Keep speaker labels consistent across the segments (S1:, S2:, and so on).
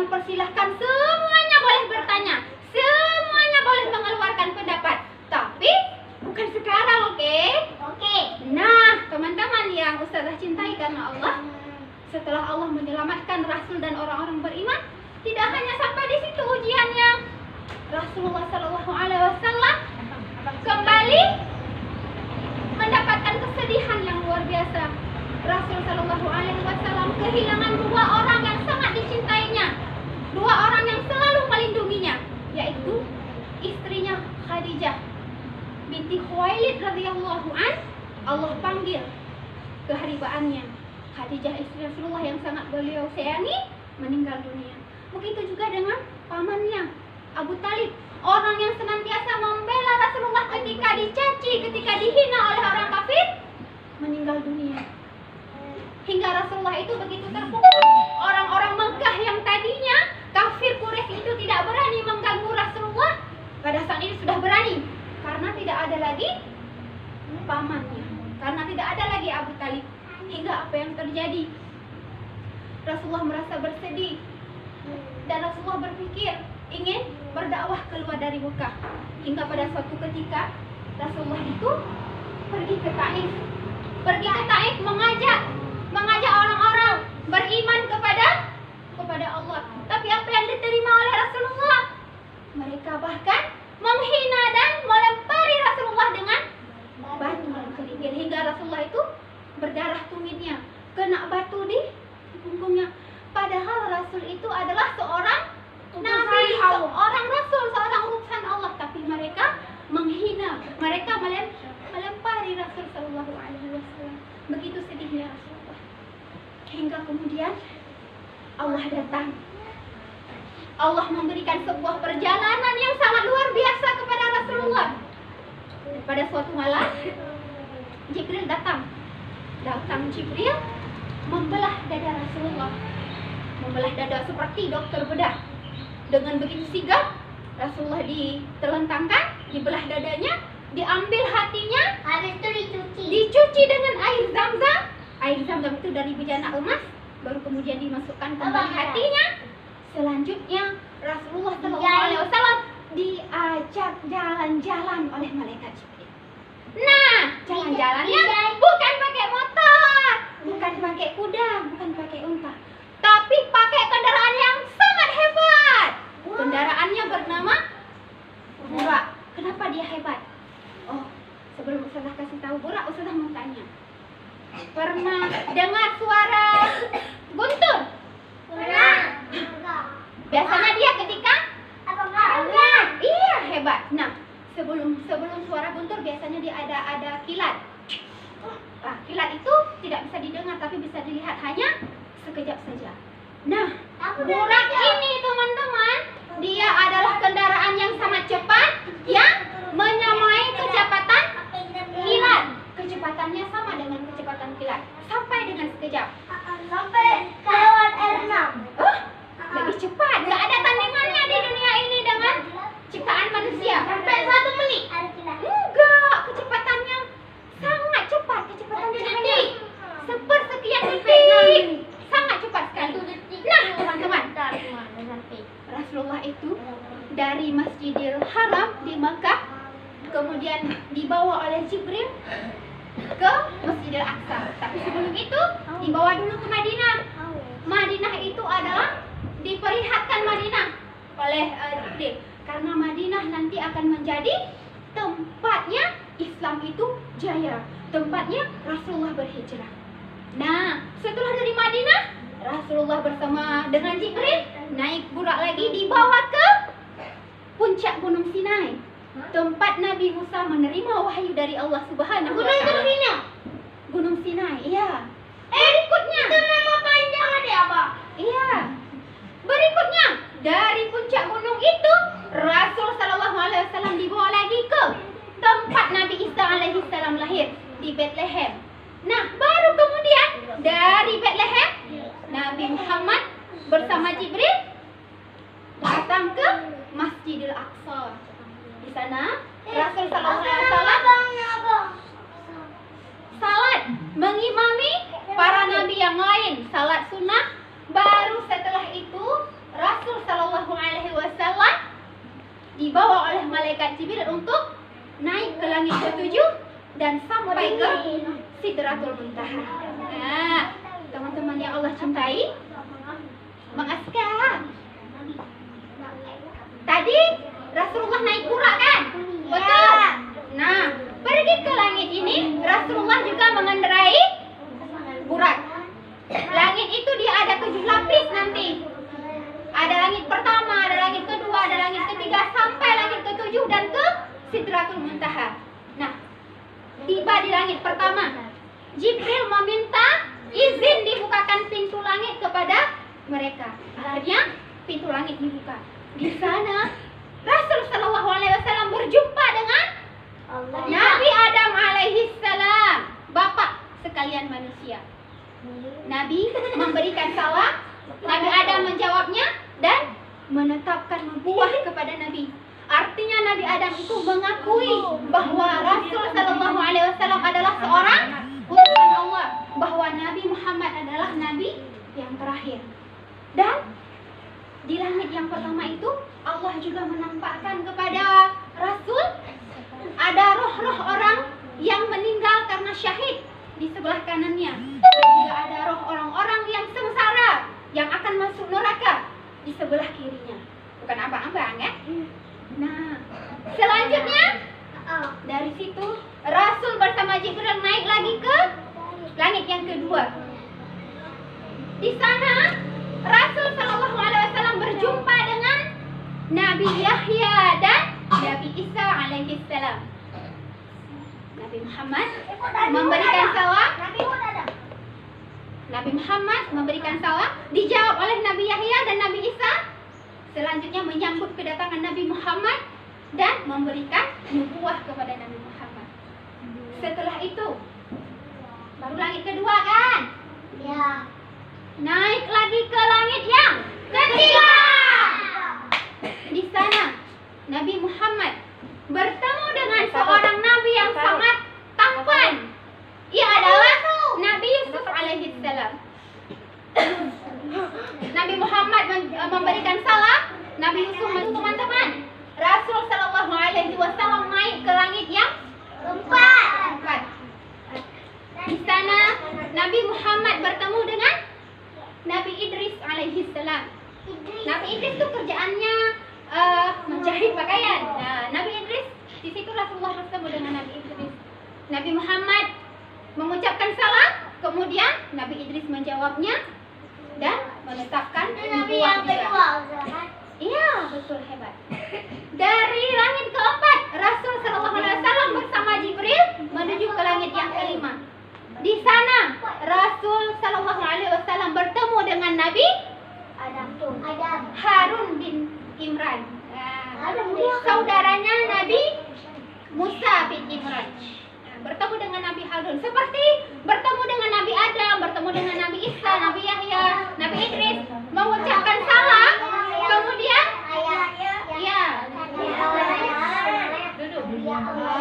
S1: persilahkan, semuanya boleh bertanya, semuanya boleh mengeluarkan pendapat. Tapi bukan sekarang, oke?
S2: Oke.
S1: Nah, teman-teman yang Ustazah cintai karena Allah, setelah Allah menyelamatkan Rasul dan orang-orang beriman, tidak hanya sampai di situ ujiannya. Rasulullah SAW kembali mendapatkan kesedihan yang luar biasa. Rasul SAW kehilangan dua orang yang sangat dicintainya, dua orang yang selalu melindunginya, yaitu istrinya Khadijah binti Khuwailid radhiyallahu an. Allah panggil keharibaannya. Khadijah istri Rasulullah yang sangat beliau sayangi meninggal dunia. Begitu juga dengan pamannya Abu Talib, orang yang senantiasa membela Rasulullah ketika dicaci, ketika dihina oleh orang kafir, meninggal dunia. Hingga Rasulullah itu begitu terpukul. Orang-orang Mekah yang tadinya kafir Quraisy itu tidak berani mengganggu Rasulullah, pada saat ini sudah berani, karena tidak ada lagi pamannya, karena tidak ada lagi Abu Talib. Hingga apa yang terjadi? Rasulullah merasa bersedih dan Rasulullah berpikir ingin berdakwah keluar dari Mekah. Hingga pada suatu ketika Rasulullah itu pergi ke Taif. Mengajak orang-orang beriman kepada Allah. Tapi apa yang diterima oleh Rasulullah? Mereka bahkan menghina dan melempari Rasulullah dengan batu kerikil, hingga Rasulullah itu berdarah tumitnya, kena batu di punggungnya. Padahal Rasul itu adalah seorang nabi, seorang Rasul, seorang utusan Allah. Tapi mereka menghina, mereka melempari Rasul Sallallahu Alaihi Wasallam. Begitu sedihnya Rasulullah. Hingga kemudian Allah datang. Allah memberikan sebuah perjalanan yang sangat luar biasa kepada Rasulullah. Pada suatu malam, Jibril datang. Jibril membelah dada Rasulullah. Membelah dada seperti dokter bedah. Dengan begitu sigap, Rasulullah ditelentangkan, dibelah dadanya, diambil hatinya,
S2: Habis itu
S1: dicuci dengan air Zam-Zam. Air Zam-Zam itu dari bejana emas, baru kemudian dimasukkan kembali hatinya. Selanjutnya Rasulullah SAW diajak jalan-jalan oleh malaikat Jibril. Nah, jalan-jalannya bukan pakai motor, bukan pakai kuda, bukan pakai unta, tapi pakai kendaraan yang sangat hebat. Kendaraannya bernama Burak. Kenapa dia hebat? Oh, sebelum Ustazah kasih tahu Burak, Ustazah mau tanya. Pernah dengar suara guntur?
S2: Pernah.
S1: Biasanya dia ketika
S2: Apakah?
S1: iya, hebat. Nah, sebelum suara guntur biasanya dia ada kilat. Nah, kilat itu tidak bisa didengar tapi bisa dilihat hanya sekejap saja. Nah, Burak ini teman-teman, dia adalah kendaraan yang sangat cepat yang menyamai kecepatan kilat. Kecepatannya sama dengan kecepatan kilat, sampai dengan sekejap.
S2: Sampai lewat R6.
S1: Lebih cepat, nggak ada tandingannya di dunia ini dengan ciptaan manusia.
S2: Sampai 1 menit.
S1: Enggak, kecepatannya sangat cepat, kecepatan cahaya sepersekian detik, sangat cepat sekali. Nah, teman-teman, Rasulullah itu dari Masjidil Haram di Mekah kemudian dibawa oleh Jibril ke Masjidil Aqsa. Tapi sebelum itu dibawa dulu ke Madinah. Madinah itu adalah diperlihatkan Madinah oleh Jibril, karena Madinah nanti akan menjadi tempatnya Islam itu jaya, tempatnya Rasulullah berhijrah. Nah, setelah dari Madinah, Rasulullah bersama dengan Jibril naik Burak lagi, dibawa ke puncak Gunung Sinai, tempat Nabi Musa menerima wahyu dari Allah Subhanahu wa Ta'ala. Gunung Sinai, iya. Berikutnya,
S2: Itu nama panjangnya apa?
S1: iya. Berikutnya, dari puncak gunung itu, Rasul Sallallahu Alaihi Wasallam dibawa lagi ke tempat Nabi Isa Alaihi Salam lahir di Bethlehem. Nah, baru kemudian dari Bethlehem, Nabi Muhammad bersama Jibril datang ke Masjidil Aqsa. Di sana, Rasul Sallallahu Alaihi Wasallam salat mengimami para nabi yang lain, salat sunnah. Baru setelah itu Rasul malaikat Jibril untuk naik ke langit ketujuh dan sampai ke Sidratul Muntaha. Nah, teman-teman yang Allah cintai, Bang Aska, tadi Rasulullah naik Burak kan? Betul. Nah, pergi ke langit ini, Rasulullah juga mengendarai Burak. Langit itu dia ada 7 lapis nanti. Ada langit pertama, ada langit kedua, ada langit ketiga, sampai langit ketujuh dan ke Sidratul Muntaha. Nah, tiba di langit pertama, Jibril meminta izin dibukakan pintu langit kepada mereka. Akhirnya pintu langit dibuka. Di sana Rasul Shallallahu Alaihi Wasallam berjumpa dengan Nabi Adam alaihi salam, bapak sekalian manusia. Nabi memberikan salam, Nabi Adam menjawabnya dan menetapkan nubuah kepada Nabi. Artinya Nabi Adam itu mengakui bahwa Rasul Shallallahu Alaihi Wasallam adalah seorang utusan Allah, bahwa Nabi Muhammad adalah Nabi yang terakhir. Dan di langit yang pertama itu Allah juga menampakkan kepada Rasul ada roh-roh orang yang meninggal karena syahid di sebelah kanannya. Juga ada roh orang-orang yang sengsara yang akan masuk neraka di sebelah kirinya. Bukan abang-abang ya? Nah, selanjutnya dari situ Rasul bersama Jibril naik lagi ke langit yang kedua. Di sana Rasul Shallallahu Alaihi Wasallam berjumpa dengan Nabi Yahya dan Nabi Isa alaihi salam. Nabi Muhammad memberikan salam. Nabi Muhammad memberikan salam, dijawab oleh Nabi Yahya dan Nabi Isa. Selanjutnya menyambut kedatangan Nabi Muhammad dan memberikan nubuah kepada Nabi Muhammad. Setelah itu baru langit kedua kan?
S2: Ya.
S1: Naik lagi ke langit yang ketiga. Di sana Nabi Muhammad bertemu dengan seorang nabi yang sangat tampan. Ia adalah Nabi Yusuf alaihi salam. Nabi Muhammad memberikan salam, Nabi Yusuf, teman-teman. Rasul Shallallahu Alaihi Wasallam naik ke langit yang keempat. Di sana Nabi Muhammad bertemu dengan Nabi Idris alaihi salam. Nabi Idris itu kerjaannya menjahit pakaian. Nah, Nabi Idris, di situ Rasulullah bertemu dengan Nabi Idris. Nabi Muhammad mengucapkan salam, kemudian Nabi Idris menjawabnya dan menetapkan nubuah juga. Iya, betul, hebat. Dari langit keempat, Rasul Shallallahu Alaihi Wasallam bersama Jibril menuju ke langit yang kelima. Di sana Rasul Shallallahu Alaihi Wasallam bertemu dengan Nabi Harun bin Imran, saudaranya Nabi Musa bin Imran. Bertemu dengan Nabi Harun, seperti bertemu dengan Nabi Adam, bertemu dengan Nabi Isa, Nabi Yahya, Nabi Idris, mengucapkan salam, kemudian ya duduk.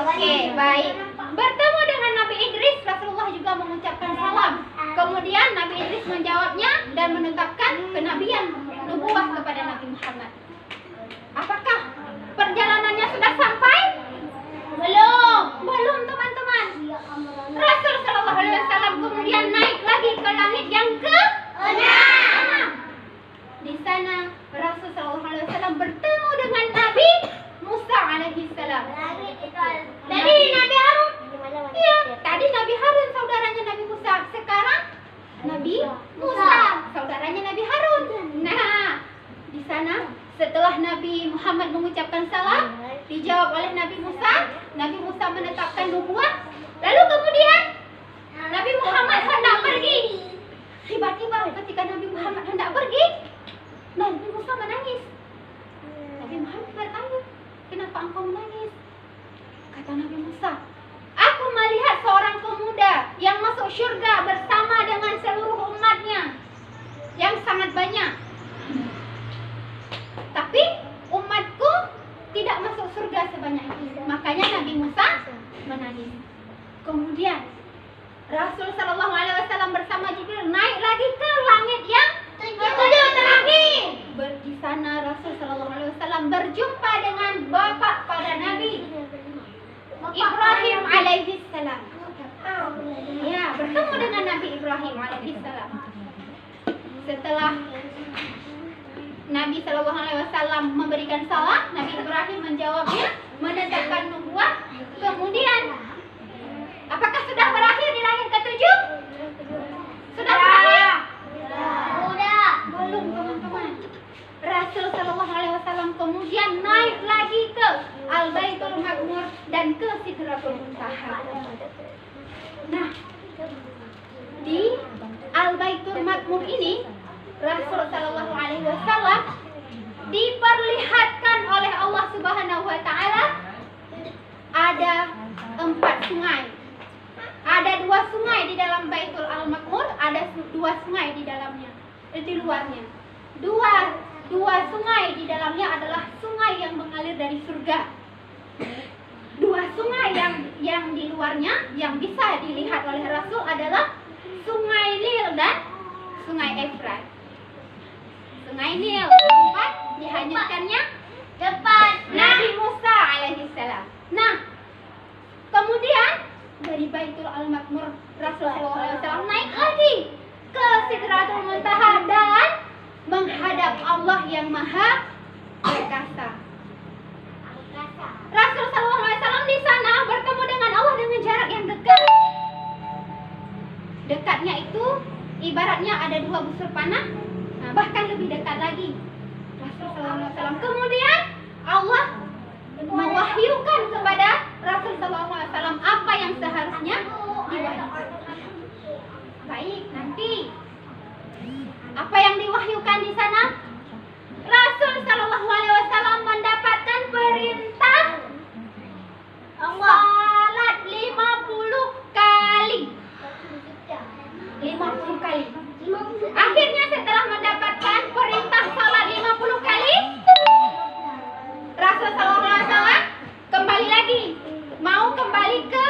S1: Oke, baik. Bertemu dengan Nabi Idris, Rasulullah juga mengucapkan salam. Kemudian Nabi Idris menjawabnya dan menetapkan kenabian nubuah kepada Nabi Muhammad. Apakah perjalanannya sudah sampai? Belum teman-teman. Rasul Shallallahu Alaihi Wasallam kemudian naik lagi ke langit yang ke-6. Di sana Rasul Shallallahu Alaihi Wasallam bertemu dengan Nabi Musa alaihi salam. Tadi Nabi Harun. Iya, tadi Nabi Harun saudaranya Nabi Musa. Sekarang Nabi Musa saudaranya Nabi Harun. Nah, di sana setelah Nabi Muhammad mengucapkan salam, dijawab oleh Nabi Musa. Nabi Musa menetapkan nubuah. Lalu kemudian Nabi Muhammad hendak pergi. Tiba-tiba ketika Nabi Muhammad hendak pergi, Nabi Musa menangis. Nabi Muhammad bertanya, "Kenapa engkau menangis?" Kata Nabi Musa, "Aku melihat seorang pemuda yang masuk surga bersama dengan seluruh umatnya yang sangat banyak. Tapi umatku tidak masuk surga sebanyak itu." Makanya Nabi Musa menangis. Kemudian Rasul Shallallahu Alaihi Wasallam bersama Jibril naik lagi ke langit yang ketujuh terakhir. Di sana Rasul Shallallahu Alaihi Wasallam berjumpa dengan bapak pada alaihi salam. Ya, bertemu dengan Nabi Ibrahim alaihi salam. Setelah Nabi Shallallahu Alaihi Wasallam memberikan salam, Nabi Ibrahim menjawabnya, menetapkan nubuah. Kemudian, apakah sudah berakhir di langit ketujuh? Sudah berakhir?
S2: Udah.
S1: Belum, teman-teman. Rasul Shallallahu Alaihi Wasallam kemudian naik lagi ke Al-Baitul Ma'mur dan ke Sidratul Muntaha. Nah, di Al-Baitul Ma'mur ini Rasul Shallallahu Alaihi Wasallam diperlihatkan oleh Allah Subhanahu Wa Taala ada 4 sungai. Ada 2 sungai di dalam Baitul Al-Ma'mur, ada 2 sungai di dalamnya, di luarnya. Dua sungai di dalamnya adalah sungai yang mengalir dari surga. 2 sungai yang di luarnya yang bisa dilihat oleh Rasul adalah Sungai Nil dan Sungai Efrat. Sungai Nil tempat dihanyutkannya
S2: Depan.
S1: Nabi Musa alaihissalam. Nah, kemudian dari Baitul Al-Ma'mur Rasulullah SAW naik lagi ke Sidratul Muntaha dan menghadap Allah yang Maha Perkasa. Rasul Sallallahu Alaihi Wasallam di sana bertemu dengan Allah dengan jarak yang dekat. Dekatnya itu ibaratnya ada 2 busur panah, nah, bahkan lebih dekat lagi. Rasul Sallallahu Alaihi Wasallam kemudian Allah mewahyukan kepada Rasul Sallallahu Alaihi Wasallam apa yang seharusnya diwahyukan. Baik, nanti apa yang diwahyukan di sana? Rasul Sallallahu Alaihi Wasallam mendapatkan perintah salat 50 kali. 50 kali. Akhirnya setelah mendapatkan perintah salat 50 kali, Rasul Sallallahu Alaihi Wasallam kembali lagi, mau kembali ke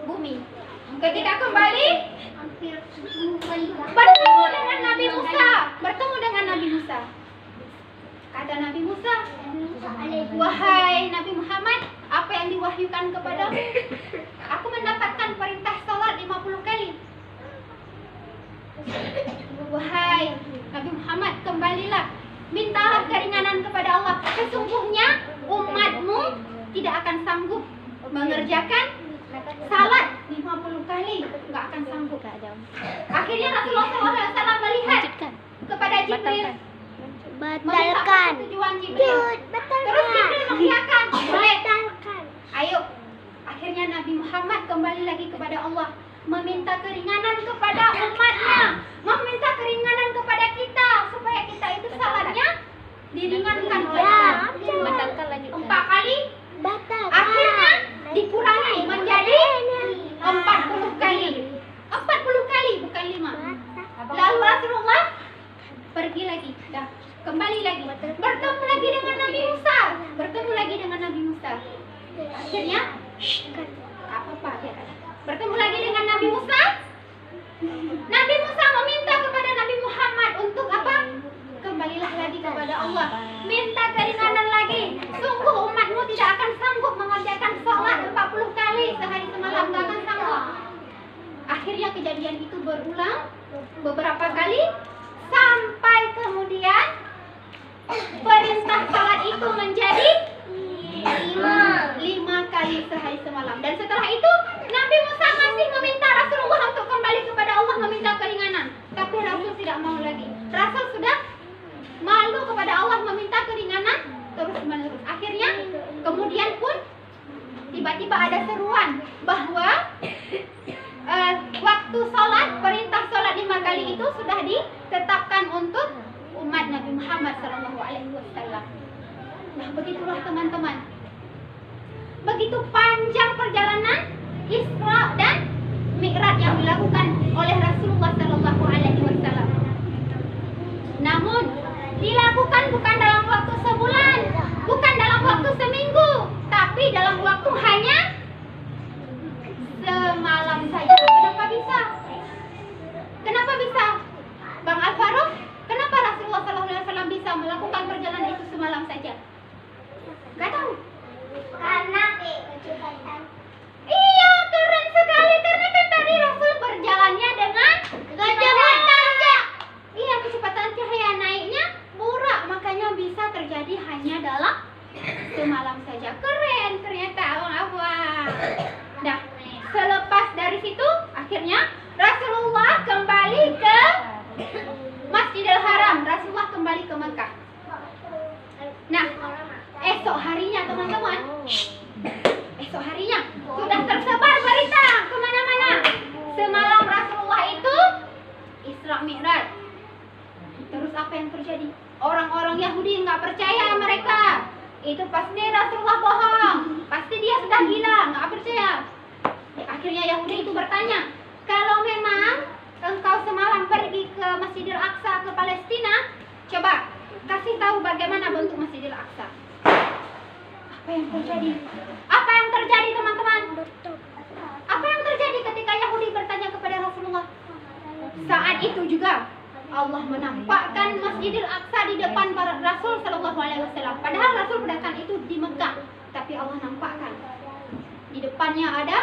S1: bumi. Ketika kembali bertemu dengan Nabi Musa, Kata Nabi Musa, wahai Nabi Muhammad, apa yang diwahyukan kepadamu? Aku mendapatkan perintah salat 50 kali. Wahai Nabi Muhammad, kembalilah, mintalah keringanan kepada Allah. Sesungguhnya umatmu tidak akan sanggup mengerjakan salat 50 kali, nggak akan sanggup. Akhirnya Rasulullah SAW melihat kepada Jibril,
S2: Batalkan.
S1: tujuan Jibril. Terus Jibril mengiyakan, boleh. Ayo. Akhirnya Nabi Muhammad kembali lagi kepada Allah, meminta keringanan kepada umatnya, meminta keringanan kepada kita supaya kita itu salatnya diringankan oleh Allah.
S2: Batalkan lagi.
S1: 4 kali. Akhirnya dikurangi menjadi 40 kali. 40 kali bukan 5. Lalu Rasulullah pergi lagi, kembali lagi, bertemu lagi dengan Nabi Musa, akhirnya bertemu lagi dengan Nabi Musa. Nabi Musa meminta kepada Nabi Muhammad untuk apa? Kembalilah lagi kepada Allah, minta keringanan lagi. Sungguh umatmu tidak akan sanggup mengerjakan sholat 40 kali sehari semalam, tidak akan sanggup. Akhirnya kejadian itu berulang beberapa kali sampai kemudian perintah salat itu menjadi 5 kali sehari semalam. Dan setelah itu Nabi Musa masih meminta Rasulullah untuk kembali kepada Allah, meminta keringanan. Tapi Rasul tidak mau lagi. Rasul sudah malu kepada Allah meminta keringanan terus menerus. Akhirnya kemudian pun tiba-tiba ada seruan bahwa waktu sholat, perintah sholat 5 kali itu sudah ditetapkan untuk umat Nabi Muhammad SAW. Nah, begitulah teman-teman. Begitu panjang perjalanan Isra dan Mi'raj yang dilakukan oleh Rasulullah SAW. Namun dilakukan bukan dalam waktu sebulan, bukan dalam waktu seminggu, tapi dalam waktu hanya semalam saja. Kenapa bisa? Kenapa bisa? Bang Al-Faruq, kenapa Rasulullah SAW bisa melakukan perjalanan itu semalam saja? Gak tahu.
S2: Karena kecepatan.
S1: Iya. berjalannya dengan kecepatan. Iya, kecepatan cahaya naiknya murah, makanya bisa terjadi hanya dalam semalam saja. Keren ternyata abang-abang. Nah, selepas dari situ akhirnya Rasulullah kembali ke Masjidil Haram. Rasulullah kembali ke Mekah. Nah, esok harinya teman-teman, esok harinya sudah tersebar berita kemana-mana. Semalam Rasulullah itu Isra Mi'raj. Terus apa yang terjadi? Orang-orang Yahudi nggak percaya mereka. Itu pasti Rasulullah bohong. Pasti dia sudah gila, nggak percaya. Akhirnya Yahudi itu bertanya, kalau memang engkau semalam pergi ke Masjidil Aqsa ke Palestina, coba kasih tahu bagaimana bentuk Masjidil Aqsa. Apa yang terjadi? Apa yang terjadi teman-teman? Apa yang terjadi ketika Yahudi bertanya kepada Rasulullah? Saat itu juga Allah menampakkan Masjidil Aqsa di depan para Rasul Sallallahu Alaihi Wasallam. Padahal Rasul pada saat itu di Mekah, tapi Allah nampakkan di depannya ada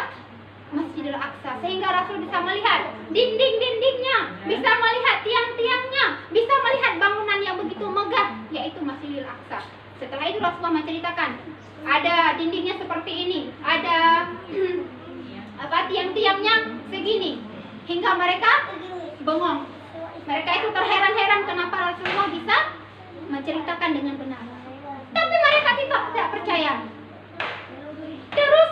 S1: Masjidil Aqsa, sehingga Rasul bisa melihat dinding-dindingnya, bisa melihat tiang-tiangnya, bisa melihat bangunan yang begitu megah, yaitu Masjidil Aqsa. Setelah itu Rasulullah menceritakan, ada dindingnya seperti ini, ada tiang-tiangnya segini, hingga mereka bengong. Mereka itu terheran-heran kenapa Rasulullah bisa menceritakan dengan benar. Tapi mereka tidak percaya. Terus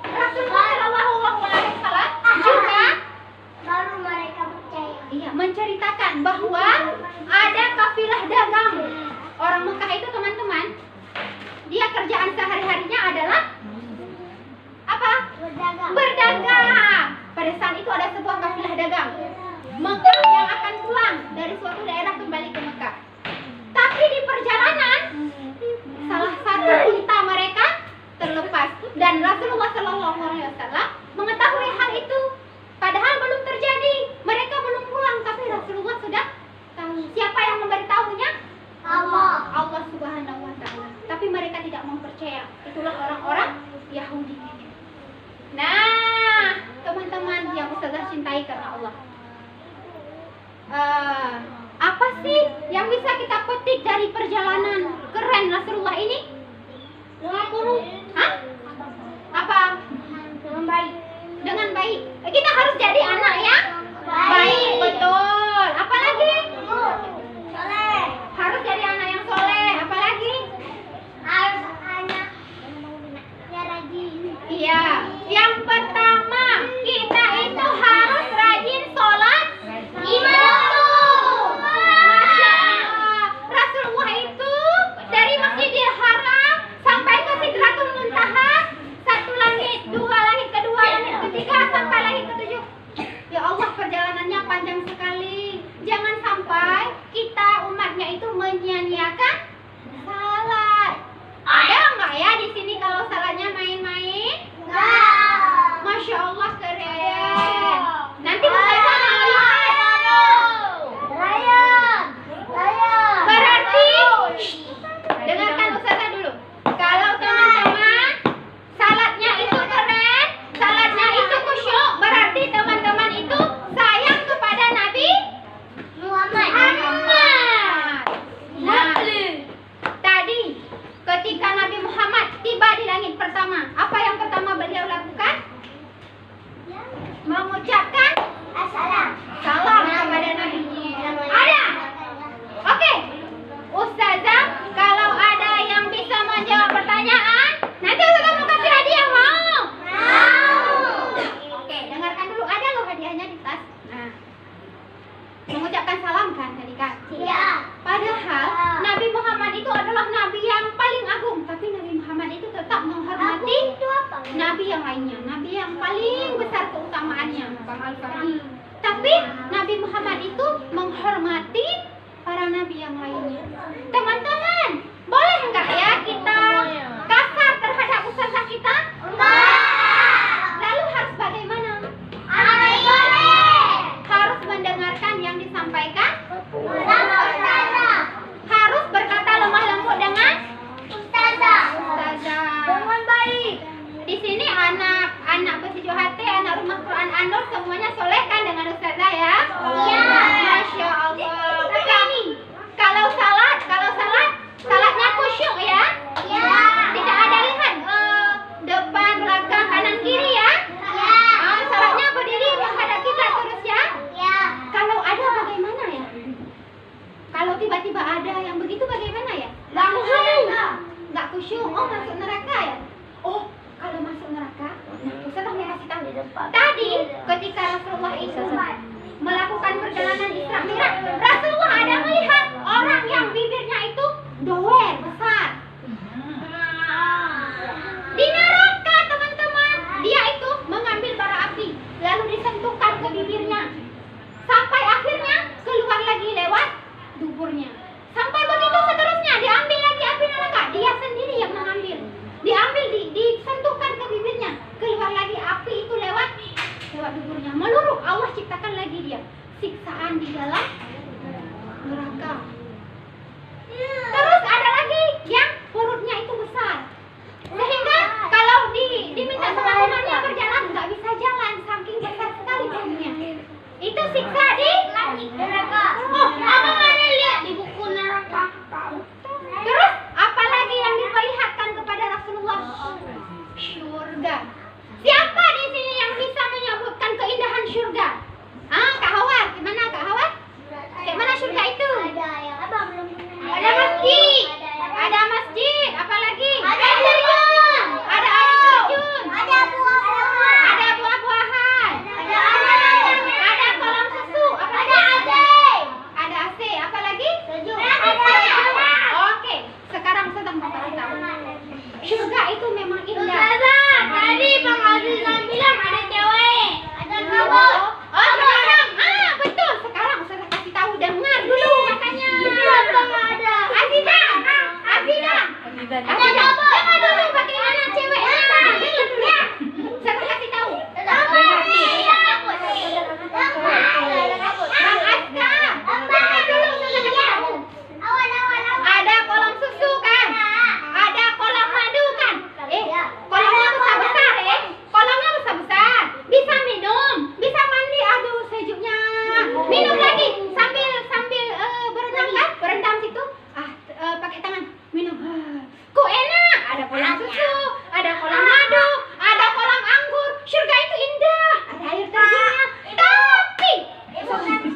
S1: Rasulullah Shallallahu Alaihi Wasallam juga
S2: Baru mereka percaya.
S1: menceritakan bahwa ada kafilah dagang. Orang Mekah itu teman-teman, dia kerjaan sehari-harinya adalah apa? Berdagang. Pada saat itu ada sebuah kafilah dagang Mekah yang akan pulang dari suatu daerah kembali ke Mekah. Tapi di perjalanan salah satu unta mereka terlepas dan Rasulullah Shallallahu Alaihi Wasallam mengetahui hal itu. Padahal belum terjadi, mereka belum pulang, tapi Rasulullah sudah tahu. Siapa yang memberitahunya? Allah Subhanahu Wa Taala. Tapi mereka tidak mau percaya. Itulah orang-orang Yahudi. Nah, teman-teman yang Ustazah cintai karena Allah. Apa sih yang bisa kita petik dari perjalanan keren Rasulullah ini? Hah? Apa? Dengan baik. Kita harus jadi anak yang baik, betul. Apalagi? Harus jadi anak yang soleh. Apalagi? Iya. Yang pertama, kita itu harus rajin sholat imam. Masya Allah. Rasulullah itu dari Masjidil Haram sampai ke Sidratul Muntaha, satu langit, dua langit, kedua langit, ketiga sampai langit ketujuh. Ya Allah, perjalanannya panjang. Kalau tiba-tiba ada yang begitu bagaimana ya? Nggak khusyuk. Oh, masuk neraka ya? Oh, kalau masuk neraka, nah Ustazah mau kasih tahu. Tadi ketika Rasulullah itu melakukan perjalanan Isra Mi'raj, Rasulullah ada melihat orang yang bibirnya itu doer besar. Di neraka teman-teman, dia itu mengambil bara api lalu disentuhkan ke bibirnya sampai akhirnya keluar lagi lewat duburnya. Sampai begitu seterusnya diambil lagi api neraka, dia sendiri yang mengambil. Diambil, disentuhkan ke bibirnya, keluar lagi api itu lewat duburnya. Meluruh Allah ciptakan lagi dia siksaan di dalam neraka. Terus ada lagi yang perutnya itu besar, sehingga kalau diminta sama temannya berjalan nggak bisa jalan, saking besar sekali perutnya. Itu siksa di neraka. Oh, apa mana lihat di buku neraka? Terus apalagi yang diperlihatkan kepada Rasulullah? Surga. Siapa di sini yang bisa menyebutkan keindahan surga? Kak Hawar, gimana Kak Hawar? Gimana surga itu? Ada masjid. Ada masjid, apalagi? Ada air terjun. Ada air terjun. Ada buah-buahan. Ada buah-buahan. Ada kolam susu. Ada AC. Ada AC, apalagi? Sejuk. Oke, sekarang sedang mau kasih tahu. Surga itu memang indah. Tadi Bang Azizan bilang ada cewek. Ada cowok. Oh, sekarang. Betul. Sekarang saya kasih tahu, dengar dulu makanya. Ada. Azizan. Dengar dulu bagaimana ceweknya. Dengar dulu. Saya kasih tahu. Bang Aska. Dengar dulu, saya kasih tahu. Ada kolam susu kan? Ada kolam madu kan? Kolamnya besar-besar kolamnya besar-besar. Bisa minum, bisa mandi, aduh sejuknya. Minum lagi sambil berenang kan? Berendam situ. Pakai tangan minum. Kok enak? Ada kolam susu, ada kolam madu, ada kolam anggur. Surga itu indah. Ada air terjunnya. Tapi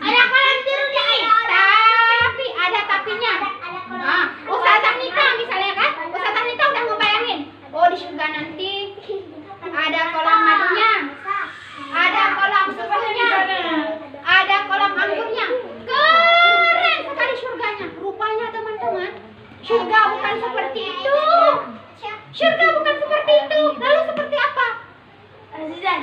S1: ada kolam terjunnya. Tapi ada tapinya. Ustazah Nita misalnya kan? Ustazah Nita udah ngebayangin. Oh, di surga nanti ada kolam madunya, ada kolam susunya, ada kolam anggurnya. Keren sekali surganya. Rupanya teman-teman, surga bukan seperti itu. Surga bukan seperti itu. Lalu seperti apa? Indah.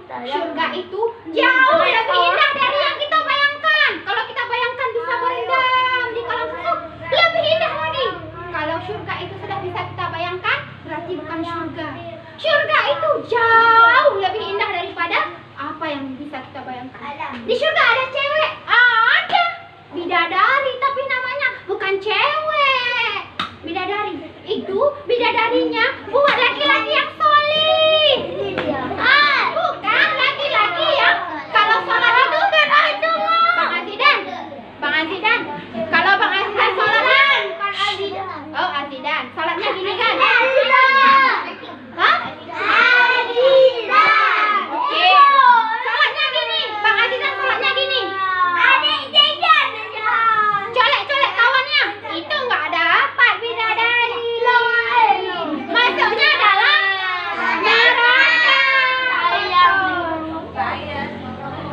S1: Surga itu jauh lebih indah dari yang kita bayangkan. Kalau kita bayangkan bisa berendam di kolam susu, lebih indah lagi. Kalau surga itu sudah bisa kita bayangkan, berarti bukan surga. Surga itu jauh lebih indah daripada apa yang bisa kita bayangkan. Di surga ada cewek, ada bidadari, tapi namanya bukan cewek. Bidadari itu bidadarinya buat laki-laki yang soleh. Bukan laki-laki yang kalau sholat itu kan ada. Bang Azidan, kalau Bang Azidan sholat kan? Oh, Azidan, sholatnya gini kan? Oke. Sholatnya gini, Bang Azidan sholatnya gini. Colek-colek kawannya. Itu nggak dapat bidadari. Masuknya dalam neraka.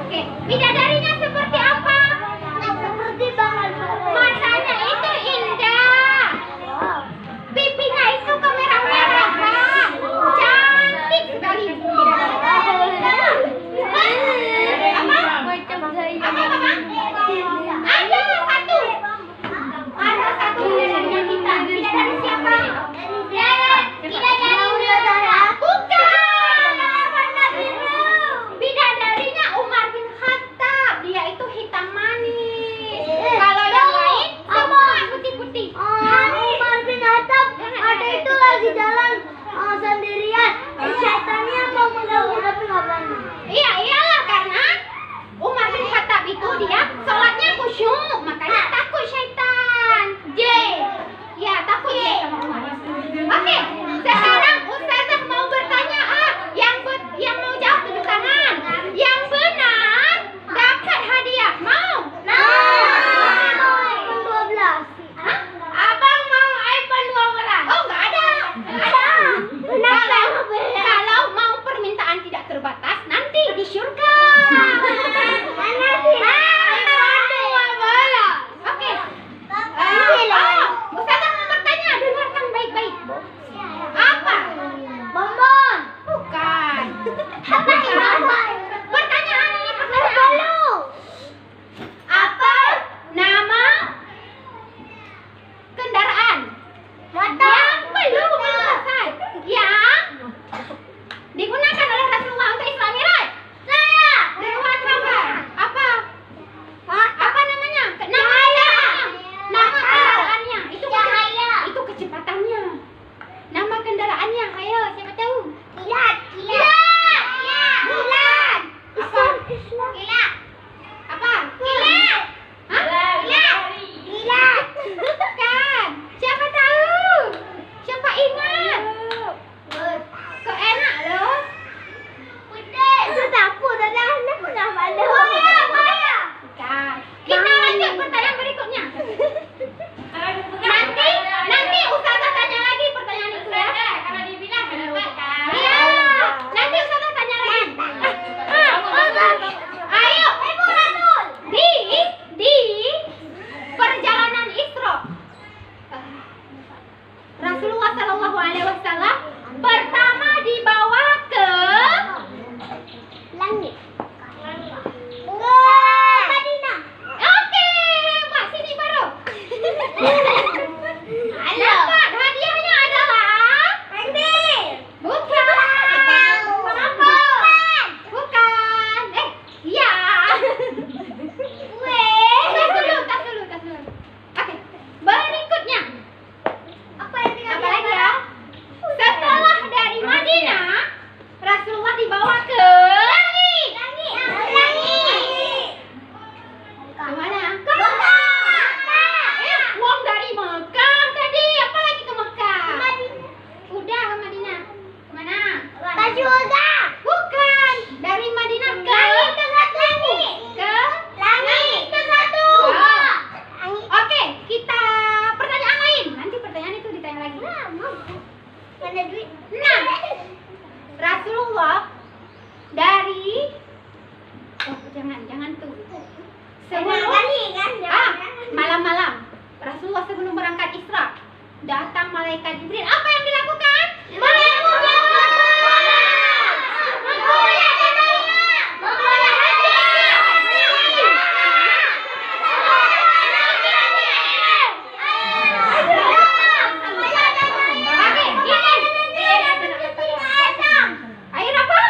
S1: Oke, bidadarinya seperti apa? Seperti Bang Alfa. datang malaikat Jibril. Apa yang dilakukan? Air apa?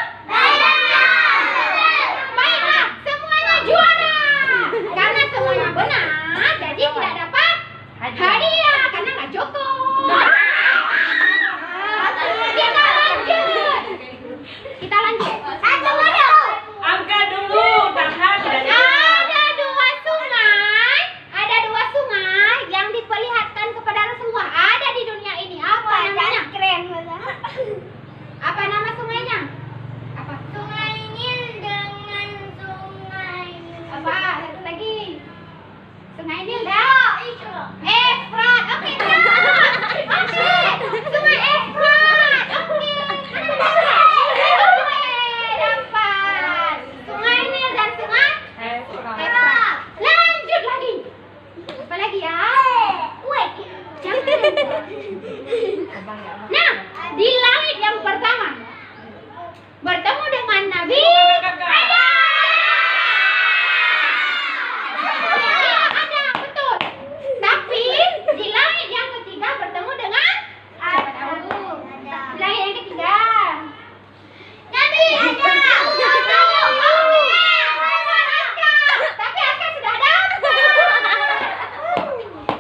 S1: Baiklah, semuanya juara. Karena semuanya benar, jadi tidak dapat hadiah karena nggak cukup. Kita lanjut.
S3: Angkat dulu tangan dari
S1: Ada dua sungai yang diperlihatkan kepada Rasulullah. Ada di dunia ini. Apa namanya? Apa nama sungainya? Apa?
S2: Sungai Nil dengan sungai
S1: Apa? Satu lagi. Sungai Nil dah. Efrat. Oke, oke. Sungai Efrat. Oke. Dapat. Sungai Nil dan sungai Efrat. Lanjut lagi. Apa lagi ya? Nah, di langit yang pertama bertemu dengan Nabi Adam. Iya, ada, betul. Tapi di langit yang ketiga bertemu dengan siapa tahu? Di langit yang ketiga Nabi Adam. Tapi Aka sudah dapat.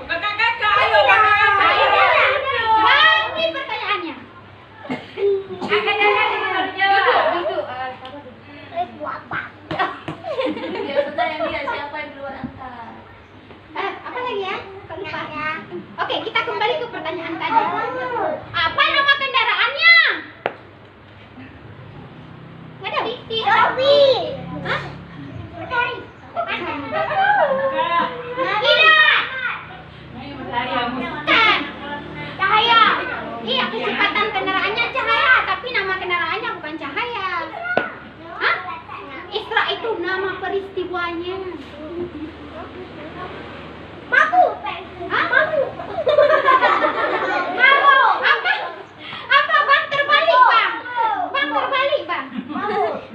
S3: kakak-kakak, ayo kakak-kakak.
S1: Lagi pertanyaannya. Duduk. Apa lagi ya? Kok lupa? Oke, kita kembali ke pertanyaan tadi. Apa nama kendaraannya? Nggak ada? Hah? Tidak. Bukan. Cahaya. Iya, kecepatan kendaraannya cahaya, tapi nama kendaraannya bukan cahaya. Hah? Isra itu nama peristiwanya. Hah? Apa bang terbalik bang? Bang terbalik bang.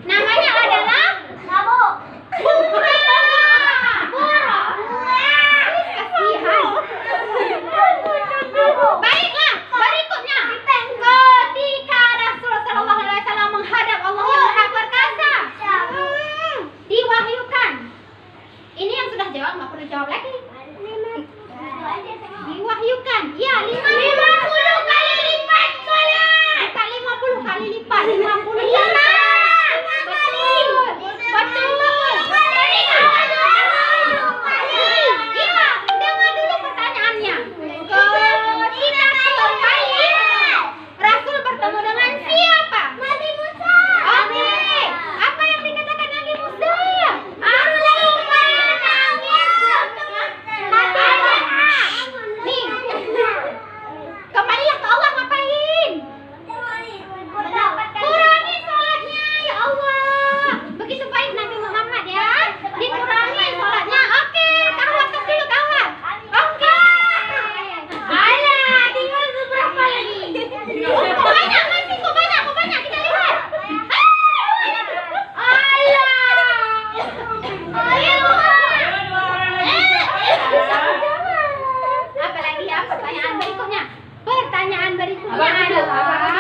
S1: Namanya adalah bunga. Kasihan. Baiklah, berikutnya. Ketika Rasulullah SAW menghadap Allah yang Maha Perkasa, diwahyukan. Ini yang sudah jawab, nggak perlu jawab lagi. Diwahyukan. Ya, 50 kali lipat sholat. Bukan 50 kali lipat, 50 lipat. Betul. Iya, dengar dulu pertanyaannya. Ketika kembali, Rasul bertemu dengan siapa? Nabi Musa. Oke. Apa yang dikatakan Nabi Musa? Nih, kembalilah ke Allah, ngapain? Kurangi sholatnya, ya Allah. Begitu baik Nabi Muhammad ya. Dikurangi sholatnya. Oke, kahwat dulu kahwat. Oke. Alah, tinggal beberapa lagi. Kok banyak masih, kok banyak. Kita lihat. Alah. Apa lagi ya pertanyaan berikutnya? Pertanyaan berikutnya adalah